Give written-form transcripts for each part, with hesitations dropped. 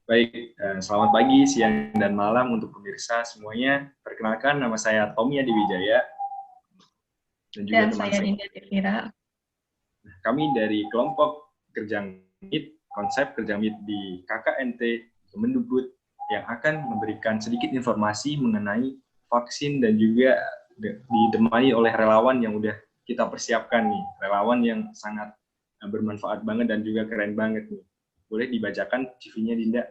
Baik, selamat pagi, siang, dan malam untuk pemirsa semuanya. Perkenalkan, nama saya Tommy Adiwijaya dan juga Dan teman saya saya. Dinda Devira. Kami dari kelompok kerja MIT, konsep kerja MIT di KKNT Kemendikbud yang akan memberikan sedikit informasi mengenai vaksin dan juga ditemani oleh relawan yang udah kita persiapkan nih. Relawan yang sangat bermanfaat banget dan juga keren banget nih. Boleh dibacakan CV-nya, Dinda?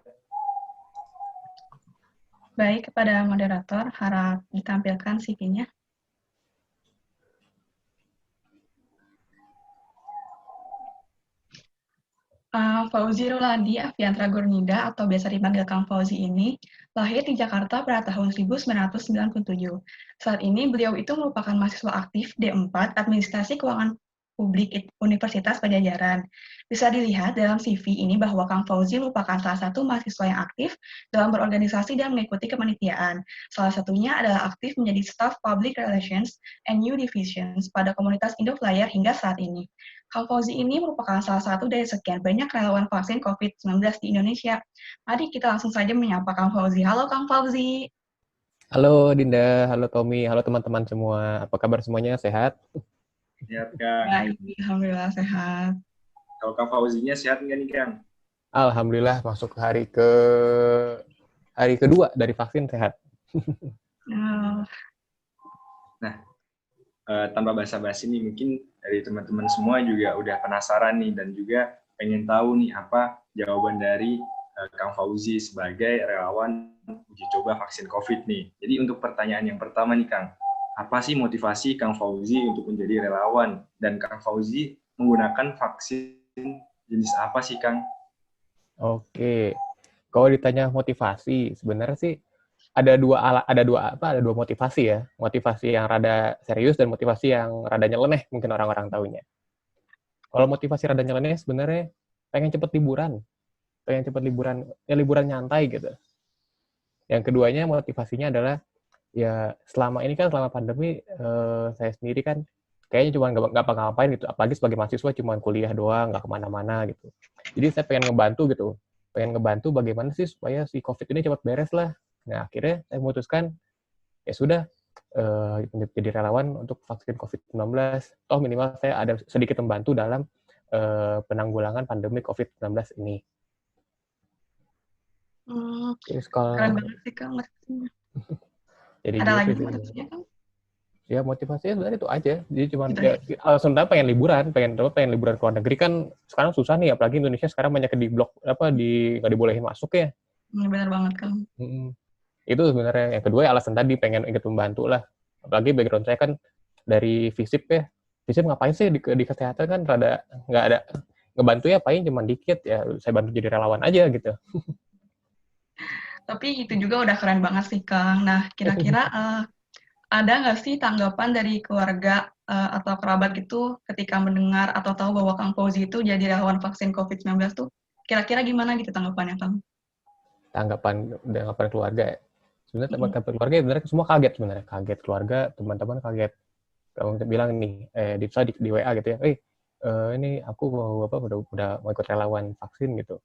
Baik, kepada moderator, harap ditampilkan CV-nya. Fauzi Rolandi Afiantra Gurnida atau biasa dipanggil Kang Fauzi ini lahir di Jakarta pada tahun 1997. Saat ini beliau itu merupakan mahasiswa aktif D4 Administrasi Keuangan Publik Universitas Pajajaran. Bisa dilihat dalam CV ini bahwa Kang Fauzi merupakan salah satu mahasiswa yang aktif dalam berorganisasi dan mengikuti kepanitiaan. Salah satunya adalah aktif menjadi Staff Public Relations and New Divisions pada komunitas Indoflyer hingga saat ini. Kang Fauzi ini merupakan salah satu dari sekian banyak relawan vaksin COVID-19 di Indonesia. Mari kita langsung saja menyapa Kang Fauzi. Halo Kang Fauzi. Halo Dinda, halo Tommy, halo teman-teman semua. Apa kabar semuanya? Sehat? Sehat, Kang. Baik, alhamdulillah sehat. Kalau Kang Fauzinya sehat nggak nih, Kang? Alhamdulillah masuk hari kedua dari vaksin sehat. Nah, tanpa basa-basi nih, mungkin dari teman-teman semua juga udah penasaran nih dan juga pengen tahu nih apa jawaban dari Kang Fauzi sebagai relawan uji coba vaksin COVID nih. Jadi untuk pertanyaan yang pertama nih, Kang, apa sih motivasi Kang Fauzi untuk menjadi relawan? Dan Kang Fauzi menggunakan vaksin jenis apa sih, Kang? Oke, kalau ditanya motivasi, sebenarnya sih ada dua motivasi ya. Motivasi yang rada serius dan motivasi yang rada nyeleneh mungkin orang-orang taunya. Kalau motivasi rada nyeleneh sebenarnya pengen cepet liburan, ya liburan nyantai gitu. Yang keduanya motivasinya adalah ya selama ini kan selama pandemi saya sendiri kan kayaknya cuma nggak ngapa-ngapain gitu, apalagi sebagai mahasiswa cuma kuliah doang, nggak kemana-mana gitu. Jadi saya pengen ngebantu bagaimana sih supaya si COVID ini cepat beres lah. Nah akhirnya saya memutuskan ya sudah jadi relawan untuk vaksin COVID-19. Toh minimal saya ada sedikit membantu dalam penanggulangan pandemi COVID-19 ini. Keren banget sih Kang motivasinya. Jadi Ada gitu lagi sih. motivasinya Kang? Ya motivasinya sebenarnya itu aja. Jadi cuma ya, sebenarnya pengen liburan ke luar negeri kan sekarang susah nih, apalagi Indonesia sekarang banyak di blok nggak dibolehin masuk ya. Benar banget Kang. Itu sebenarnya yang kedua alasan tadi pengen ikut membantu lah. Apalagi background saya kan dari FISIP ya. FISIP ngapain sih di kesehatan kan rada nggak ada ngebantu ya paling cuma dikit ya, saya bantu jadi relawan aja gitu. Tapi itu juga udah keren banget sih Kang. Nah kira-kira ada nggak sih tanggapan dari keluarga atau kerabat gitu ketika mendengar atau tahu bahwa Kang Fauzi itu jadi relawan vaksin COVID-19 tuh? Kira-kira gimana gitu tanggapannya Kang? Tanggapan keluarga ya. Sebenarnya tanggapan keluarga sebenarnya semua kaget keluarga, teman-teman kaget. Kamu bilang nih di WA gitu ya, ini aku udah mau ikut relawan vaksin gitu.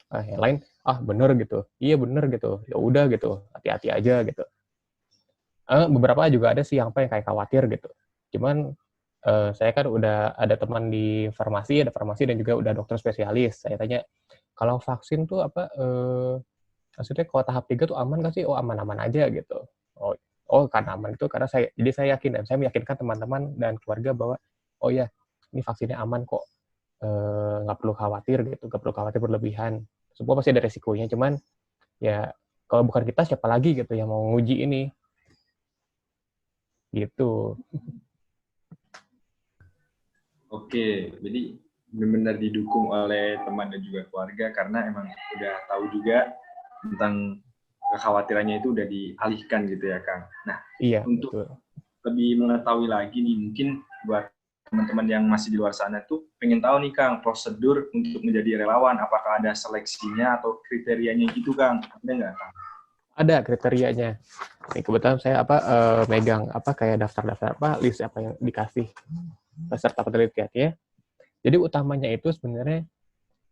Yang lain bener gitu, iya bener gitu, ya udah gitu, hati-hati aja gitu. Beberapa juga ada sih yang kayak khawatir gitu. Cuman saya kan udah ada teman di farmasi, dan juga udah dokter spesialis. Saya tanya, kalau vaksin tuh maksudnya kalau tahap 3 tuh aman nggak sih? Oh aman-aman aja gitu. Oh karena aman itu karena saya yakin dan saya meyakinkan teman-teman dan keluarga bahwa oh ya ini vaksinnya aman kok, nggak perlu khawatir gitu, nggak perlu khawatir berlebihan. Semua pasti ada resikonya, cuman ya kalau bukan kita siapa lagi gitu yang mau nguji ini. Gitu. Oke, jadi benar-benar didukung oleh teman dan juga keluarga karena emang udah tahu juga tentang kekhawatirannya itu udah dialihkan gitu ya, Kang. Nah, iya, untuk betul. lebih mengetahui lagi nih, mungkin buat teman-teman yang masih di luar sana tuh pengen tahu nih, Kang, prosedur untuk menjadi relawan. Apakah ada seleksinya atau kriterianya gitu, Kang? Ada nggak, Kang? Ada kriterianya. Nih, kebetulan saya megang kayak daftar-daftar list apa yang dikasih peserta penelitiannya. Jadi utamanya itu sebenarnya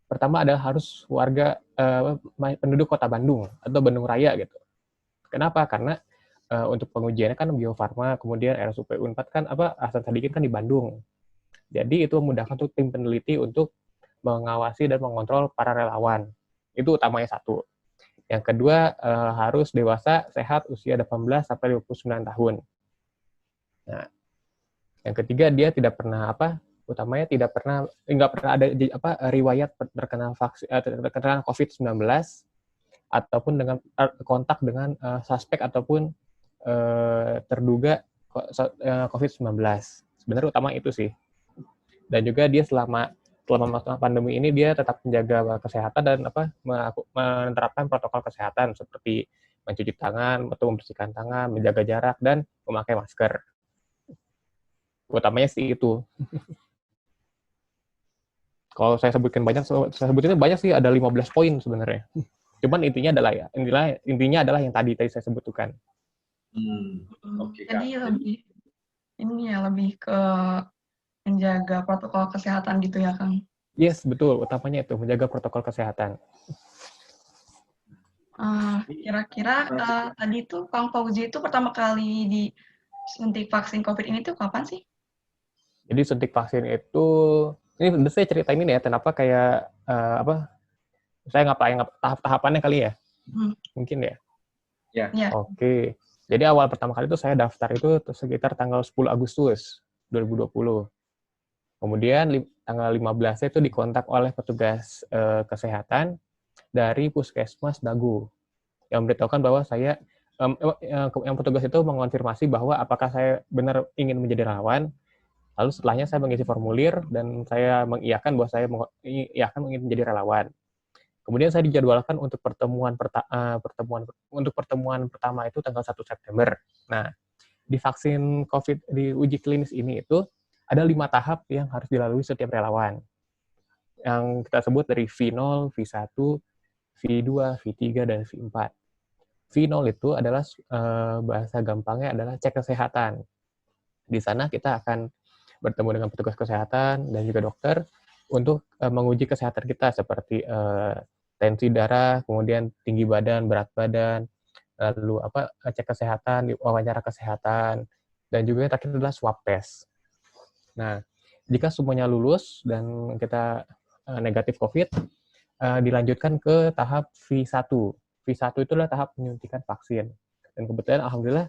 pertama adalah harus warga penduduk Kota Bandung atau Bandung Raya gitu. Kenapa? Karena untuk pengujiannya kan Bio Farma, kemudian RSUP Unpad kan Hasan Sadikin kan di Bandung. Jadi itu memudahkan untuk tim peneliti untuk mengawasi dan mengontrol para relawan. Itu utamanya satu. Yang kedua, harus dewasa, sehat, usia 18 sampai 29 tahun. Nah, yang ketiga dia tidak pernah utamanya nggak pernah ada riwayat terkena COVID-19 ataupun dengan kontak dengan suspek ataupun terduga COVID-19. Sebenarnya utama itu sih. Dan juga dia selama masa pandemi ini dia tetap menjaga kesehatan dan menerapkan protokol kesehatan seperti mencuci tangan, atau membersihkan tangan, menjaga jarak dan memakai masker. Utamanya sih itu. Kalau saya sebutinnya banyak sih, ada 15 poin sebenarnya. Cuman intinya adalah yang tadi saya sebutkan. Jadi lebih ke menjaga protokol kesehatan gitu ya, Kang? Yes, betul. Utamanya itu, menjaga protokol kesehatan. Kira-kira tadi tuh Kang Fauzi itu pertama kali disuntik vaksin COVID ini tuh kapan sih? Jadi suntik vaksin itu, ini udah saya ceritain ini ya, kenapa kayak saya ngapain tahap-tahapannya kali ya? Mungkin ya? Ya. Oke. Jadi awal pertama kali itu saya daftar itu sekitar tanggal 10 Agustus 2020. Kemudian tanggal 15 itu dikontak oleh petugas kesehatan dari Puskesmas Dago yang memberitahukan bahwa saya yang petugas itu mengonfirmasi bahwa apakah saya benar ingin menjadi relawan. Lalu setelahnya saya mengisi formulir dan saya mengiyakan bahwa saya ingin menjadi relawan. Kemudian saya dijadwalkan untuk pertemuan pertama itu tanggal 1 September. Nah, di vaksin COVID di uji klinis ini itu ada 5 tahap yang harus dilalui setiap relawan. Yang kita sebut dari V0, V1, V2, V3, dan V4. V0 itu adalah bahasa gampangnya adalah cek kesehatan. Di sana kita akan bertemu dengan petugas kesehatan dan juga dokter untuk menguji kesehatan kita seperti tensi darah, kemudian tinggi badan, berat badan, lalu cek kesehatan, wawancara kesehatan, dan juga yang terakhir adalah swab test. Nah, jika semuanya lulus dan kita negatif COVID, dilanjutkan ke tahap V1. V1 itu adalah tahap penyuntikan vaksin. Dan kebetulan alhamdulillah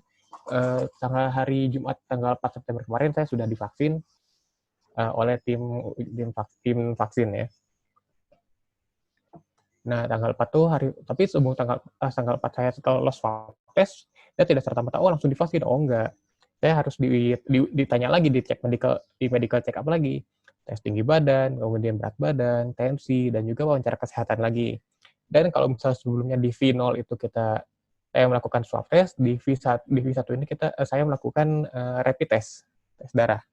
hari Jumat tanggal 4 September kemarin saya sudah divaksin oleh tim vaksin ya. Nah, tanggal 4 tuh tapi sebelum tanggal 4 saya setelah lolos swab test, saya tidak serta-merta langsung divaksin. Oh enggak. Saya harus ditanya lagi, dicek medical check up lagi. Tes tinggi badan, kemudian berat badan, tensi, dan juga wawancara kesehatan lagi. Dan kalau misalnya sebelumnya di V0 itu saya melakukan swab test, di V1 ini saya melakukan rapid test darah.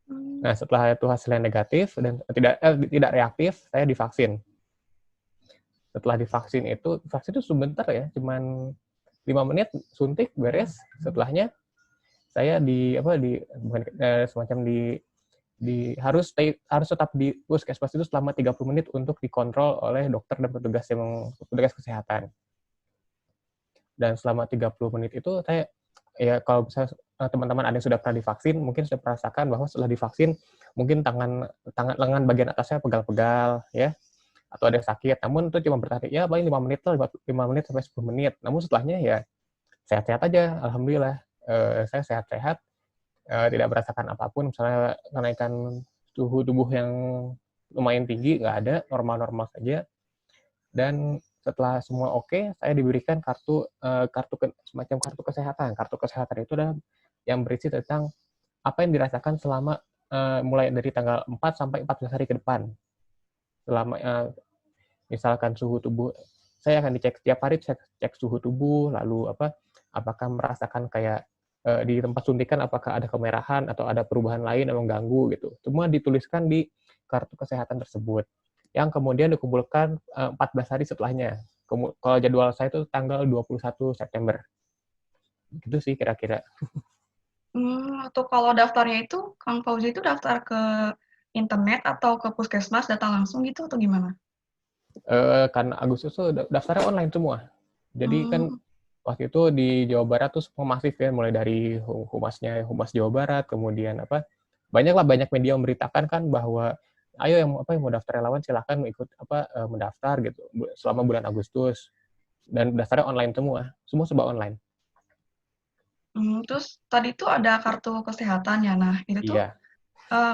Nah, setelah itu hasilnya negatif dan tidak reaktif, saya divaksin. Setelah divaksin itu sebentar ya, cuman 5 menit suntik beres. Setelahnya saya harus tetap di puskesmas itu selama 30 menit untuk dikontrol oleh dokter dan petugas kesehatan. Dan selama 30 menit itu saya kalau misalnya teman-teman ada yang sudah pernah divaksin, mungkin sudah merasakan bahwa setelah divaksin mungkin lengan bagian atasnya pegal-pegal ya, atau ada sakit. Namun itu cuma bertahan ya paling 5 menit sampai 10 menit. Namun setelahnya ya sehat-sehat aja, alhamdulillah. Saya sehat-sehat, tidak merasakan apapun, misalnya kenaikan suhu tubuh yang lumayan tinggi, nggak ada, normal-normal saja. Dan setelah semua oke, saya diberikan semacam kartu kesehatan. Kartu kesehatan itu adalah yang berisi tentang apa yang dirasakan selama mulai dari tanggal 4 sampai 14 hari ke depan. Selama misalkan suhu tubuh, saya akan dicek setiap hari, cek suhu tubuh, lalu apakah merasakan kayak di tempat suntikan apakah ada kemerahan atau ada perubahan lain yang mengganggu gitu. Semua dituliskan di kartu kesehatan tersebut, yang kemudian dikumpulkan 14 hari setelahnya. Kalau jadwal saya itu tanggal 21 September. Gitu sih kira-kira. Atau kalau daftarnya itu, Kang Fauzi itu daftar ke internet atau ke puskesmas datang langsung gitu atau gimana? Karena Agustus tuh daftarnya online semua. Jadi kan Hmm. waktu itu di Jawa Barat tuh semua masif kan, mulai dari Humas Jawa Barat, kemudian banyak media memberitakan kan bahwa ayo yang mau daftar relawan silahkan mendaftar gitu selama bulan Agustus, dan daftarnya online semua serba online. Terus tadi tuh ada kartu kesehatan ya. Nah, itu tuh Iya,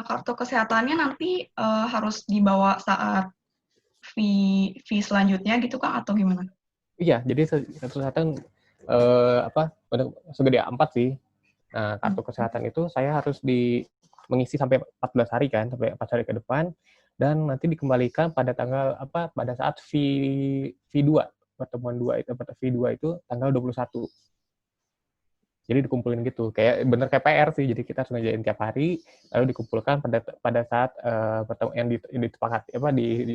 kartu kesehatannya nanti harus dibawa saat fee selanjutnya gitu Kang atau gimana? iya. Jadi kesehatan untuk segede A4 sih. Nah, kartu kesehatan itu saya harus mengisi sampai 14 hari kan, sampai 4 hari ke depan, dan nanti dikembalikan pada pada saat V2, pertemuan 2 itu, V2 itu tanggal 21. Jadi dikumpulin gitu, bener kayak PR sih, jadi kita harus ngerjain tiap hari, lalu dikumpulkan pada saat pertemuan yang disepakati,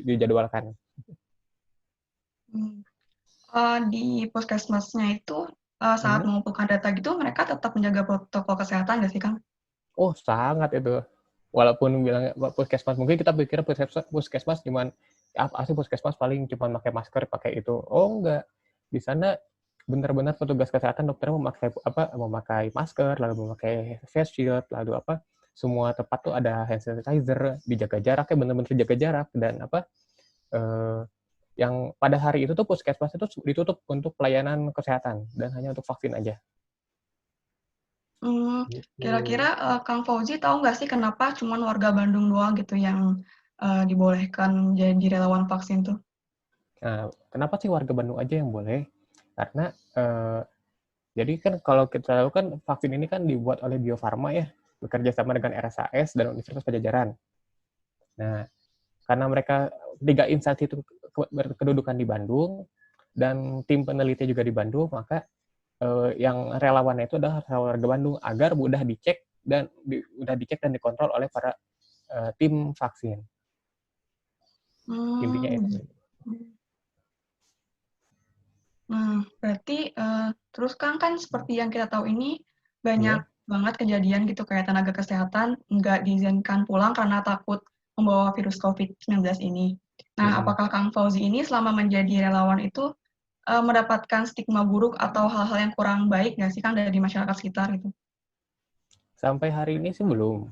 dijadwalkan. Di puskesmasnya itu saat Hmm. mengumpulkan data gitu mereka tetap menjaga protokol kesehatan nggak sih Kang? Oh, sangat itu. Walaupun bilangnya puskesmas, mungkin kita pikir puskesmas cuman apa sih, puskesmas paling cuma pakai masker, pakai itu. Oh, enggak. Di sana benar-benar petugas kesehatan, dokter memakai masker, lalu memakai face shield, lalu semua tempat tuh ada hand sanitizer, dijaga jaraknya, benar-benar jaga jarak, dan eh, yang pada hari itu tuh puskesmas itu ditutup untuk pelayanan kesehatan dan hanya untuk vaksin aja. Gitu. Kira-kira Kang Fauzi tahu nggak sih kenapa cuma warga Bandung doang gitu yang dibolehkan jadi relawan vaksin tuh? Nah, kenapa sih warga Bandung aja yang boleh? Karena jadi kan kalau kita tahu kan vaksin ini kan dibuat oleh Bio Farma ya, bekerja sama dengan RSAS dan Universitas Pajajaran. Nah, karena mereka 3 instansi itu berkedudukan di Bandung dan tim peneliti juga di Bandung, maka yang relawannya itu adalah warga Bandung agar mudah dicek dan dikontrol oleh para tim vaksin. Intinya Hmm. itu. Nah, berarti terus kan seperti yang kita tahu ini banyak Iya. banget kejadian gitu kayak tenaga kesehatan nggak diizinkan pulang karena takut membawa virus COVID-19 ini. Nah, Mm-mm. apakah Kang Fauzi ini selama menjadi relawan itu mendapatkan stigma buruk atau hal-hal yang kurang baik nggak sih Kang dari masyarakat sekitar gitu? Sampai hari ini sih belum.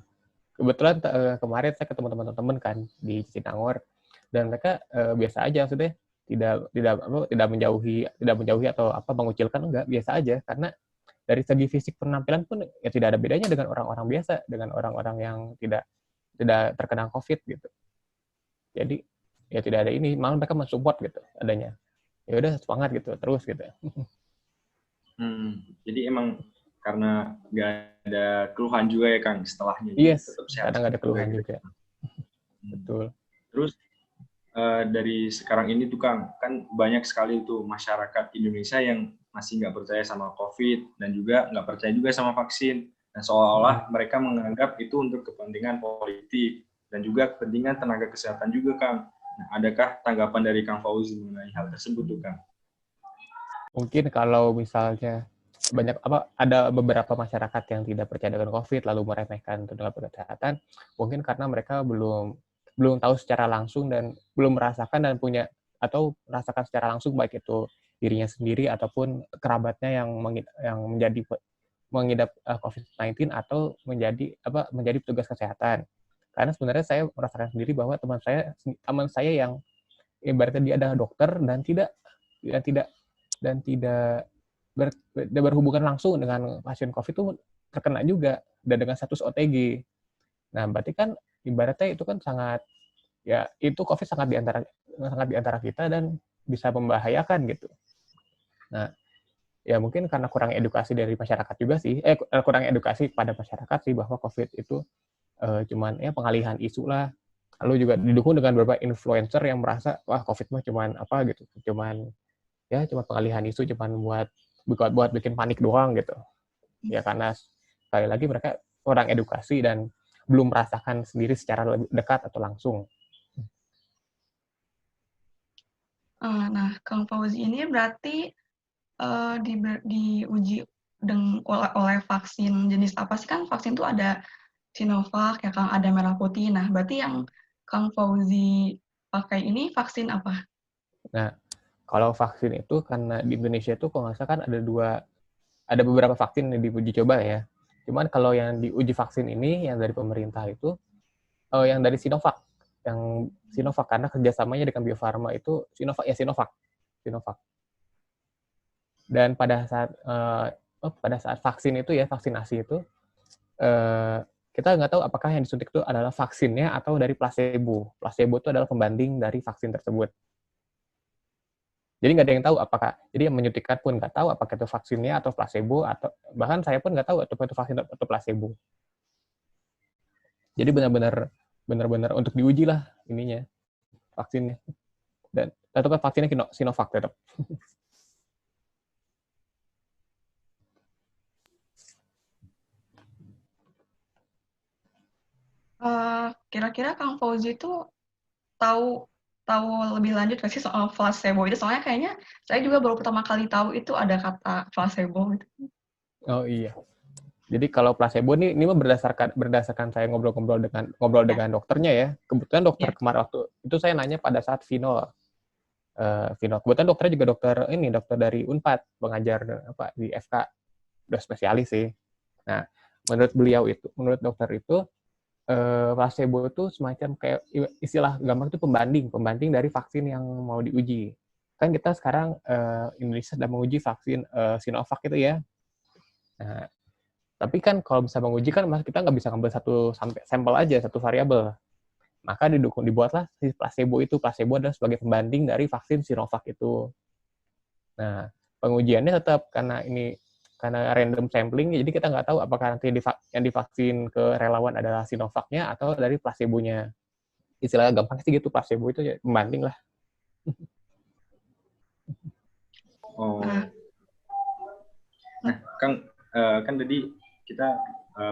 Kebetulan kemarin saya ketemu teman-teman kan di Cicinangor, dan mereka biasa aja, maksudnya tidak menjauhi atau mengucilkan, enggak, biasa aja, karena dari segi fisik penampilan pun ya tidak ada bedanya dengan orang-orang biasa, dengan orang-orang yang tidak tidak terkena COVID gitu. Jadi ya tidak ada ini, malah mereka mensupport gitu adanya. Ya udah, semangat gitu terus gitu. Jadi emang karena nggak ada keluhan juga ya Kang setelahnya, jadi Yes, tetap sehat kadang ada keluhan gitu. juga. Betul. Terus dari sekarang ini tuh Kang, kan banyak sekali tuh masyarakat Indonesia yang masih nggak percaya sama COVID dan juga nggak percaya juga sama vaksin. Dan seolah-olah mereka menganggap itu untuk kepentingan politik dan juga kepentingan tenaga kesehatan juga Kang. Nah, adakah tanggapan dari Kang Fauzi mengenai hal tersebut tuh Kang? Mungkin kalau misalnya ada beberapa masyarakat yang tidak percaya dengan COVID lalu meremehkan tenaga kesehatan, mungkin karena mereka belum tahu secara langsung dan belum merasakan dan atau merasakan secara langsung, baik itu dirinya sendiri ataupun kerabatnya yang mengidap COVID-19 atau menjadi petugas kesehatan. Karena sebenarnya saya merasakan sendiri bahwa teman saya yang ibaratnya dia adalah dokter dan tidak berhubungan langsung dengan pasien COVID itu terkena juga, dan dengan status OTG. Nah, berarti kan ibaratnya itu kan itu COVID sangat di antara kita dan bisa membahayakan gitu. Nah, ya mungkin karena kurang edukasi dari masyarakat juga sih, kurang edukasi pada masyarakat sih bahwa COVID itu cuman ya pengalihan isu lah. Lalu juga didukung dengan beberapa influencer yang merasa wah COVID mah cuman gitu, cuma pengalihan isu, cuman buat bikin panik doang gitu. Ya karena sekali lagi mereka kurang edukasi dan belum merasakan sendiri secara lebih dekat atau langsung. Nah, Kang Fauzi ini berarti diuji oleh vaksin jenis apa sih kan? Vaksin itu ada Sinovac, ya Kang, ada merah putih. Nah, berarti yang Kang Fauzi pakai ini vaksin apa? Nah, kalau vaksin itu karena di Indonesia itu kalau nggak salah kan ada beberapa vaksin yang diuji coba ya. Cuman kalau yang diuji vaksin ini yang dari pemerintah itu yang dari Sinovac, yang Sinovac karena kerjasamanya dengan Bio Farma itu Sinovac. Dan pada saat vaksin itu ya vaksinasi itu kita nggak tahu apakah yang disuntik itu adalah vaksinnya atau dari placebo. Placebo itu adalah pembanding dari vaksin tersebut. Jadi nggak ada yang tahu apakah, jadi yang menyuntikkan pun nggak tahu apakah itu vaksinnya atau placebo, atau bahkan saya pun nggak tahu apakah itu vaksin atau placebo. Jadi benar-benar untuk diuji lah ininya, vaksinnya. Dan tetap vaksinnya Sinovac tetap. Kira-kira Kang Fauzi itu tahu tahu lebih lanjut nggak sih soal placebo itu? Soalnya kayaknya saya juga baru pertama kali tahu itu ada kata placebo gitu. Oh iya. Jadi kalau placebo ini mah berdasarkan saya ngobrol dengan dokternya ya. Kebetulan dokter Ya. kemarin waktu itu saya nanya pada saat final. Kebetulan dokternya juga dokter dari Unpad, mengajar di FK, udah spesialis sih. Nah, menurut dokter itu placebo itu semacam kayak istilah gampang itu pembanding dari vaksin yang mau diuji. Kan kita sekarang Indonesia sedang menguji vaksin Sinovac itu ya. Nah, tapi kan kalau bisa menguji kan kita nggak bisa ngambil satu sampel aja, satu variabel. Maka dibuatlah si placebo itu. Placebo adalah sebagai pembanding dari vaksin Sinovac itu. Nah, pengujiannya tetap karena random sampling, jadi kita nggak tahu apakah nanti yang divaksin ke relawan adalah Sinovac-nya atau dari placebo-nya. Istilahnya gampang sih gitu, placebo itu ya pembanding lah. Oh. Nah, Kang, kan tadi kita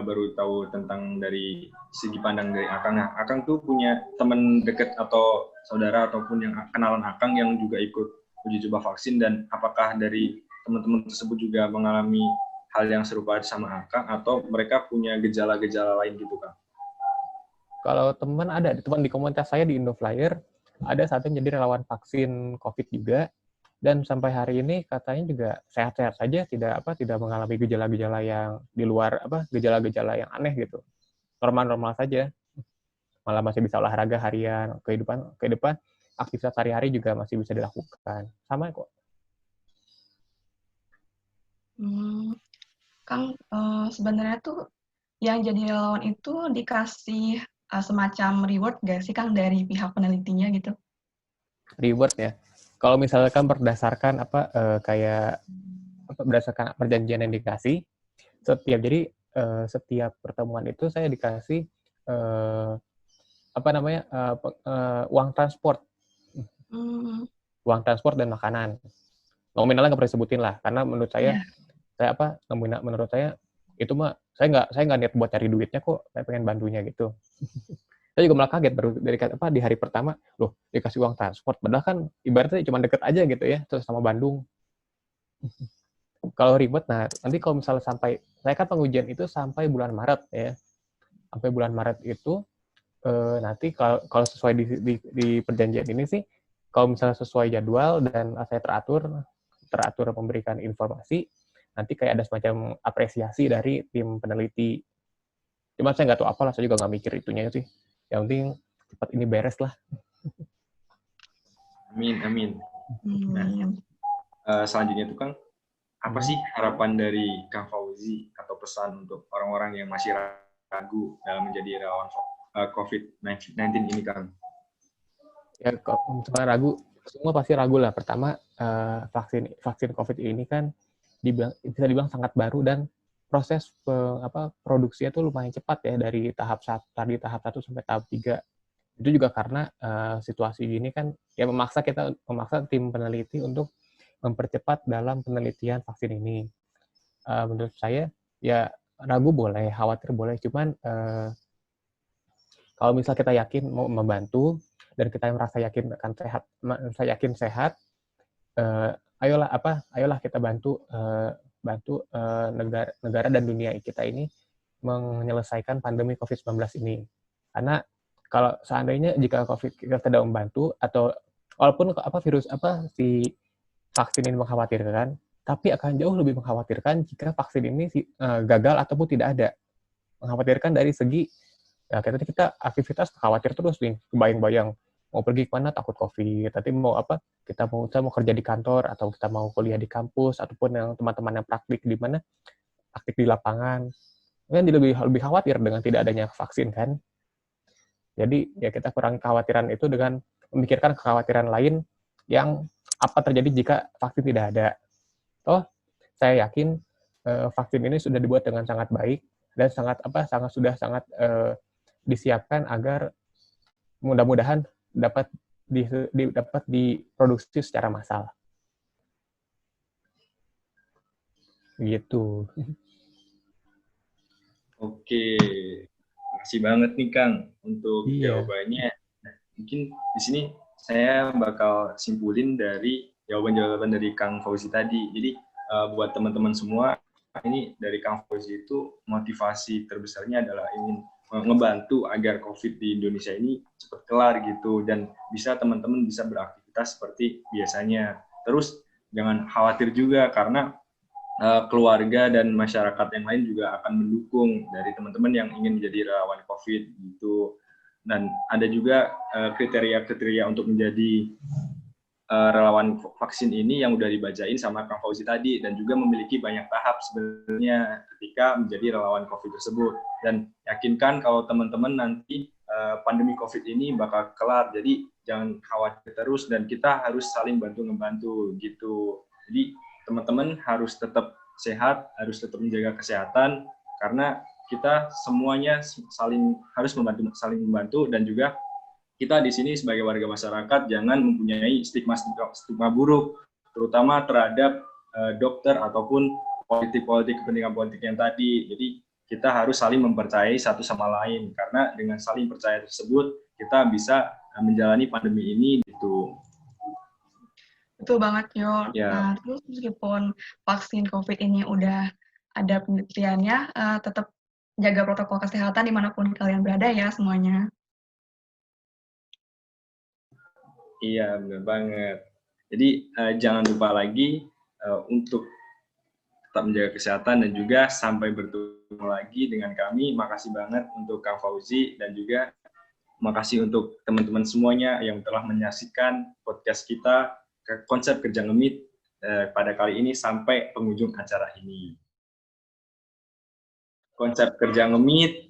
baru tahu tentang dari segi pandang dari Akang. Nah, Akang tuh punya teman dekat atau saudara ataupun yang kenalan Akang yang juga ikut uji coba vaksin, dan apakah dari teman-teman tersebut juga mengalami hal yang serupa sama Akang atau mereka punya gejala-gejala lain gitu, Kang? Kalau teman di komunitas saya di Indoflyer, ada satu yang jadi relawan vaksin COVID juga, dan sampai hari ini katanya juga sehat-sehat saja, tidak mengalami gejala-gejala yang di luar gejala-gejala yang aneh gitu, normal-normal saja, malah masih bisa olahraga harian, kehidupan aktivitas sehari-hari juga masih bisa dilakukan, sama kok. Kang, sebenarnya tuh yang jadi relawan itu dikasih semacam reward nggak sih Kang dari pihak penelitinya gitu? Reward ya. Kalau misalkan berdasarkan berdasarkan perjanjian yang dikasih, setiap pertemuan itu saya dikasih uang transport, uang transport dan makanan. Nominalnya nggak perlu sebutin lah, karena menurut saya menurut saya itu mah saya nggak niat buat cari duitnya kok, saya pengen bantunya gitu. Saya juga malah kaget baru di hari pertama, loh dikasih uang transport, padahal kan ibaratnya cuma deket aja gitu ya, terus sama Bandung. Kalau ribet, nah nanti kalau misalnya saya kan pengujian itu sampai bulan Maret ya, sampai bulan Maret itu nanti kalau sesuai di perjanjian ini sih, kalau misalnya sesuai jadwal dan saya teratur memberikan informasi, nanti kayak ada semacam apresiasi dari tim peneliti. Cuma saya nggak tahu apalah, saya juga nggak mikir itunya sih. Yang penting cepat ini beres lah. Amin. Nah, selanjutnya itu Kang, apa sih harapan dari Kang Fauzi atau pesan untuk orang-orang yang masih ragu dalam menjadi relawan COVID-19 ini, Kang? Ya, kalau misalnya ragu, semua pasti ragu lah. Pertama, vaksin COVID ini kan bisa dibilang sangat baru, dan proses produksinya itu lumayan cepat ya, dari tahap 1 sampai tahap 3. Itu juga karena situasi gini kan ya memaksa tim peneliti untuk mempercepat dalam penelitian vaksin ini. Menurut saya ya ragu boleh, khawatir boleh, cuman kalau misal kita yakin mau membantu dan kita merasa yakin sehat, ayolah kita bantu negara dan dunia kita ini menyelesaikan pandemi COVID-19 ini. Karena kalau seandainya jika COVID kita tidak membantu, atau walaupun si vaksin ini mengkhawatirkan, tapi akan jauh lebih mengkhawatirkan jika vaksin ini gagal ataupun tidak ada. Mengkhawatirkan dari segi kita aktivitas khawatir terus nih, kebayang-bayang mau pergi kemana takut COVID, nanti kita mau kerja di kantor, atau kita mau kuliah di kampus, ataupun yang teman-teman yang praktik di lapangan, kan lebih khawatir dengan tidak adanya vaksin kan. Jadi ya kita kurangi kekhawatiran itu dengan memikirkan kekhawatiran lain yang apa terjadi jika vaksin tidak ada. Saya yakin vaksin ini sudah dibuat dengan sangat baik dan sangat disiapkan agar mudah-mudahan dapat diproduksi secara massal. Gitu. Oke, makasih banget nih Kang untuk jawabannya. Nah, mungkin di sini saya bakal simpulin dari jawaban-jawaban dari Kang Fauzi tadi. Jadi buat teman-teman semua, ini dari Kang Fauzi itu motivasi terbesarnya adalah ingin ngebantu agar COVID di Indonesia ini cepat kelar gitu, dan teman-teman bisa beraktivitas seperti biasanya. Terus jangan khawatir juga karena keluarga dan masyarakat yang lain juga akan mendukung dari teman-teman yang ingin menjadi relawan COVID gitu. Dan ada juga kriteria-kriteria untuk menjadi relawan vaksin ini yang udah dibacain sama Kang Fauzi tadi, dan juga memiliki banyak tahap sebenarnya ketika menjadi relawan COVID tersebut. Dan yakinkan kalau teman-teman nanti pandemi COVID ini bakal kelar, jadi jangan khawatir terus, dan kita harus saling bantu-ngebantu gitu. Jadi teman-teman harus tetap sehat, harus tetap menjaga kesehatan, karena kita semuanya harus saling membantu, dan juga kita di sini sebagai warga masyarakat jangan mempunyai stigma buruk, terutama terhadap dokter ataupun kepentingan politik yang tadi. Jadi kita harus saling mempercayai satu sama lain, karena dengan saling percaya tersebut kita bisa menjalani pandemi ini gitu. Betul banget, Yo. Ya. Nah, terus meskipun vaksin COVID ini udah ada penelitiannya, tetap jaga protokol kesehatan dimanapun kalian berada ya semuanya. Iya, benar banget. Jadi jangan lupa lagi untuk tetap menjaga kesehatan, dan juga sampai bertemu lagi dengan kami. Makasih banget untuk Kang Fauzi, dan juga makasih untuk teman-teman semuanya yang telah menyaksikan podcast kita konsep kerja ngemit pada kali ini sampai penghujung acara ini. Konsep kerja ngemit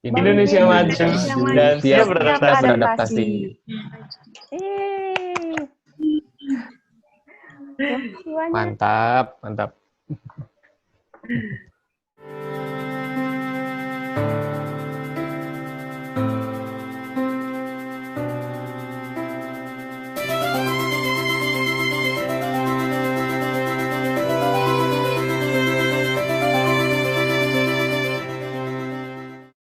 Indonesia maju dan siap beradaptasi. Mantap.